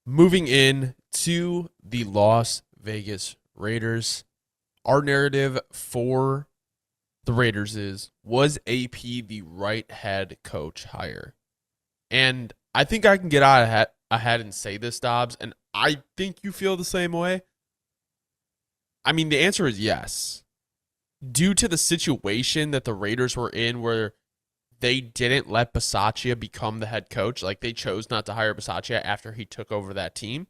Moving in to the Las Vegas Raiders, our narrative for the Raiders was AP the right head coach hire? And I think I can get out ahead and say this, Dobbs, and I think you feel the same way. I mean, the answer is yes. Due to the situation that the Raiders were in where they didn't let Bisaccia become the head coach, like they chose not to hire Bisaccia after he took over that team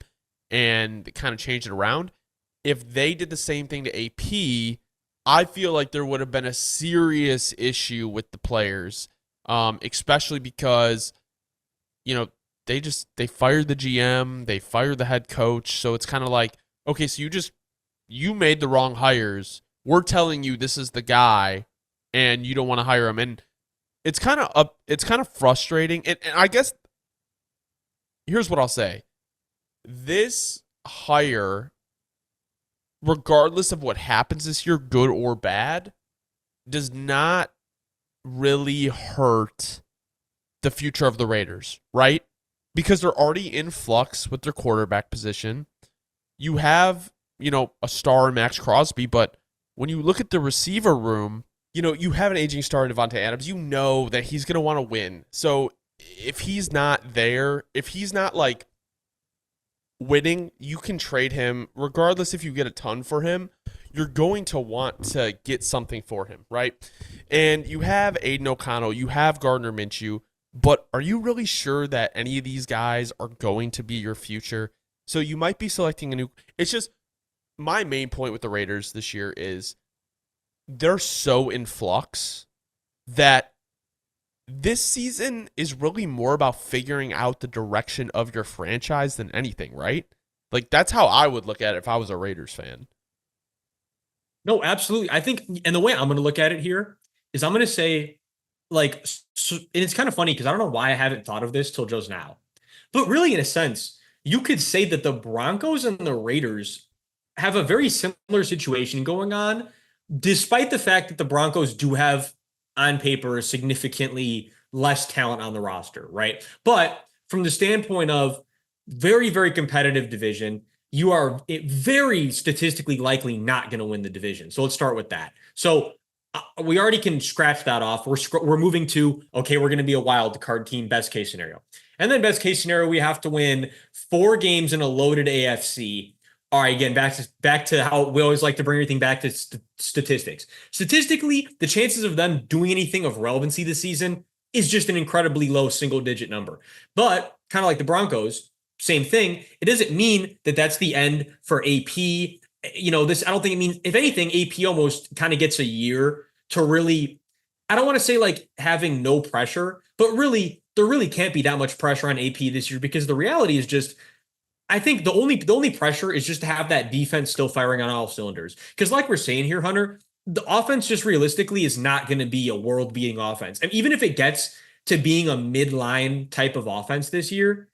and kind of changed it around. If they did the same thing to AP, I feel like there would have been a serious issue with the players, especially because they fired the GM, they fired the head coach, so it's kind of like, okay, so you made the wrong hires. We're telling you this is the guy, and you don't want to hire him, and it's kind of frustrating. And I guess here's what I'll say: this hire, regardless of what happens this year, good or bad, does not really hurt the future of the Raiders, right? Because they're already in flux with their quarterback position. You have, a star in Max Crosby, but when you look at the receiver room, you have an aging star in Devontae Adams. You know that he's going to want to win. So if he's not there, if he's not like winning, you can trade him regardless if you get a ton for him. You're going to want to get something for him, right? And you have Aiden O'Connell, you have Gardner Minshew, but are you really sure that any of these guys are going to be your future? So you might be selecting a new. It's just my main point with the Raiders this year is they're so in flux that this season is really more about figuring out the direction of your franchise than anything, right? Like that's how I would look at it if I was a Raiders fan. No, absolutely. I think, and the way I'm going to look at it here is I'm going to say, like, so, and it's kind of funny because I don't know why I haven't thought of this till just now. But really, in a sense, you could say that the Broncos and the Raiders have a very similar situation going on, despite the fact that the Broncos do have, on paper, significantly less talent on the roster, right? But from the standpoint of very, very competitive division, you are very statistically likely not going to win the division. So let's start with that. So we already can scratch that off. We're moving to, okay, we're going to be a wild card team, best case scenario. And then best case scenario, we have to win 4 games in a loaded AFC. All right, again, back to how we always like to bring everything back to statistics. Statistically, the chances of them doing anything of relevancy this season is just an incredibly low single-digit number. But kind of like the Broncos, same thing. It doesn't mean that that's the end for AP. This, I don't think it means, if anything, AP almost kind of gets a year to really, I don't want to say like having no pressure, but really, there really can't be that much pressure on AP this year because the reality is just, I think the only pressure is just to have that defense still firing on all cylinders. Because like we're saying here, Hunter, the offense just realistically is not going to be a world-beating offense. And even if it gets to being a midline type of offense this year,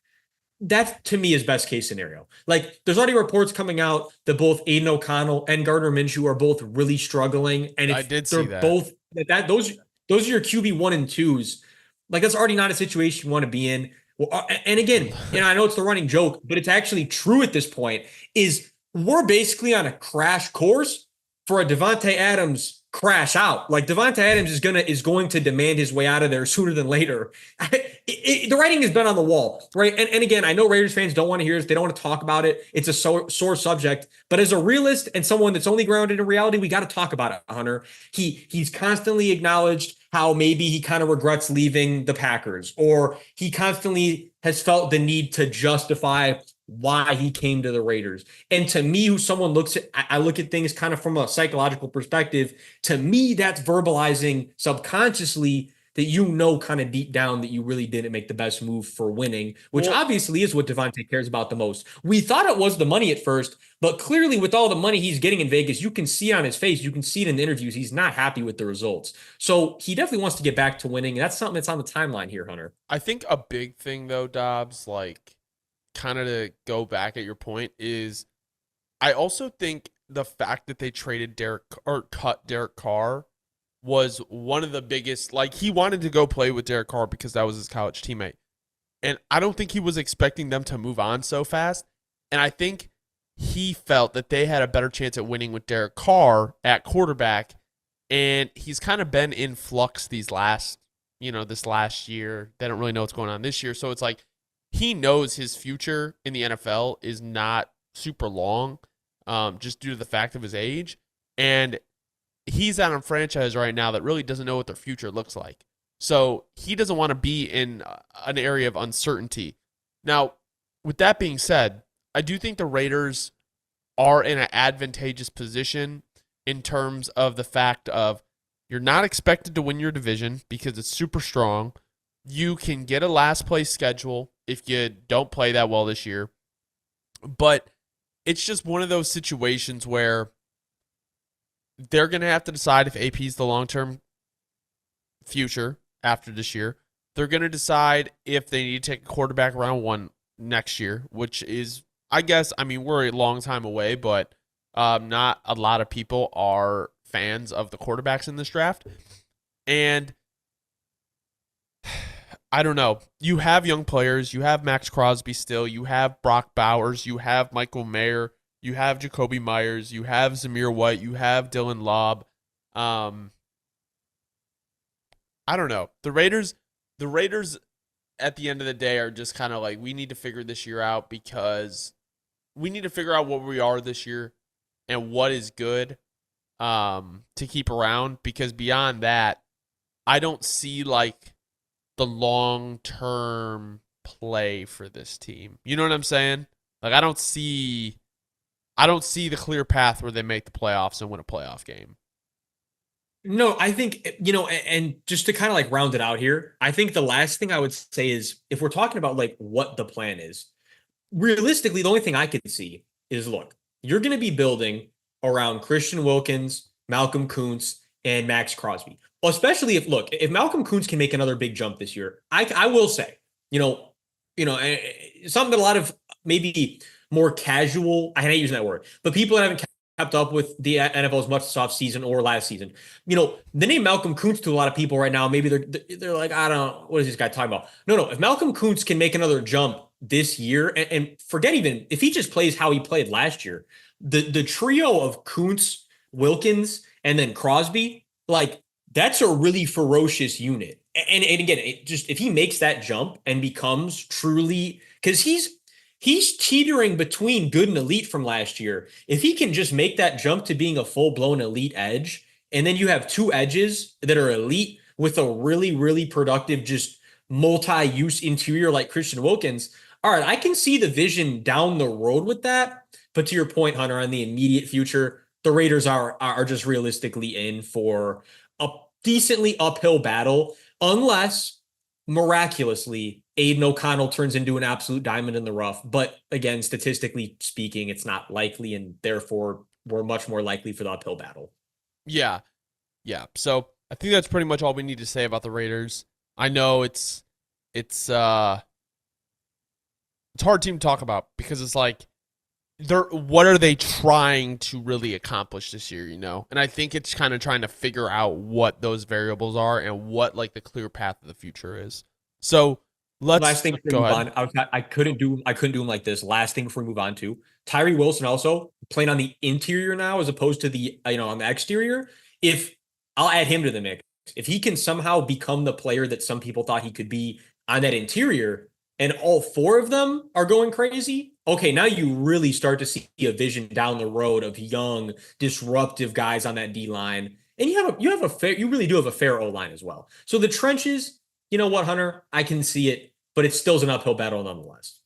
that to me is best case scenario. Like there's already reports coming out that both Aiden O'Connell and Gardner Minshew are both really struggling. And I if did they're see that. both those are your QB 1 and 2s, like that's already not a situation you want to be in. Well, and again, I know it's the running joke, but it's actually true at this point. Is we're basically on a crash course for a Devontae Adams crash out. Like Devontae Adams is going to demand his way out of there sooner than later. The writing has been on the wall, right? And again, I know Raiders fans don't want to hear this. They don't want to talk about it. It's a sore subject. But as a realist and someone that's only grounded in reality, we got to talk about it, Hunter. He's constantly acknowledged how maybe he kind of regrets leaving the Packers, or he constantly has felt the need to justify why he came to the Raiders. And to me, who someone looks at, I look at things kind of from a psychological perspective. To me, that's verbalizing subconsciously that kind of deep down that you really didn't make the best move for winning, which Well, obviously is what Devontae cares about the most. We thought it was the money at first, but clearly with all the money he's getting in Vegas, you can see it on his face, you can see it in the interviews, he's not happy with the results. So he definitely wants to get back to winning, and that's something that's on the timeline here, Hunter. I think a big thing though, Dobbs, like kind of to go back at your point, is I also think the fact that they traded Derek or cut Derek Carr was one of the biggest. Like he wanted to go play with Derek Carr because that was his college teammate. And I don't think he was expecting them to move on so fast. And I think he felt that they had a better chance at winning with Derek Carr at quarterback. And he's kind of been in flux this last year. They don't really know what's going on this year. So it's like he knows his future in the NFL is not super long, just due to the fact of his age. And he's at a franchise right now that really doesn't know what their future looks like. So he doesn't want to be in an area of uncertainty. Now, with that being said, I do think the Raiders are in an advantageous position in terms of the fact of you're not expected to win your division because it's super strong. You can get a last place schedule if you don't play that well this year. But it's just one of those situations where they're going to have to decide if AP is the long-term future after this year. They're going to decide if they need to take a quarterback round 1 next year, which is, we're a long time away, but not a lot of people are fans of the quarterbacks in this draft. And I don't know. You have young players. You have Max Crosby still. You have Brock Bowers. You have Michael Mayer. You have Jacoby Myers. You have Zamir White. You have Dylan Lobb. I don't know. The Raiders at the end of the day are just kind of like, we need to figure this year out because we need to figure out what we are this year and what is good to keep around, because beyond that, I don't see like the long-term play for this team. You know what I'm saying? Like I don't see the clear path where they make the playoffs and win a playoff game. No, I think, and just to kind of like round it out here, I think the last thing I would say is if we're talking about like what the plan is, realistically, the only thing I can see is look, you're going to be building around Christian Wilkins, Malcolm Kuntz, and Max Crosby. Well, especially if Malcolm Kuntz can make another big jump this year, I will say, something that a lot of maybe more casual, I hate using that word, but people that haven't kept up with the NFL as much this offseason or last season, the name Malcolm Kuntz to a lot of people right now, maybe they're like, I don't know, what is this guy talking about? No, if Malcolm Kuntz can make another jump this year, and forget even if he just plays how he played last year, the trio of Kuntz, Wilkins, and then Crosby, like that's a really ferocious unit. And again, if he makes that jump and becomes truly, because he's teetering between good and elite from last year. If he can just make that jump to being a full-blown elite edge, and then you have two edges that are elite with a really, really productive, just multi-use interior like Christian Wilkins, all right, I can see the vision down the road with that. But to your point, Hunter, on the immediate future, the Raiders are just realistically in for a decently uphill battle, unless miraculously Aiden O'Connell turns into an absolute diamond in the rough. But again, statistically speaking, it's not likely, and therefore we're much more likely for the uphill battle. Yeah. Yeah. So I think that's pretty much all we need to say about the Raiders. I know it's a hard team to talk about because it's like what are they trying to really accomplish this year, And I think it's kind of trying to figure out what those variables are and what like the clear path of the future is. So last thing before we move on, I couldn't do them like this. Last thing before we move on to Tyree Wilson also playing on the interior now as opposed to the on the exterior. If I'll add him to the mix, if he can somehow become the player that some people thought he could be on that interior, and all four of them are going crazy, okay, now you really start to see a vision down the road of young, disruptive guys on that D line, and you really do have a fair O line as well. So the trenches, you know what, Hunter, I can see it, but it still's an uphill battle nonetheless.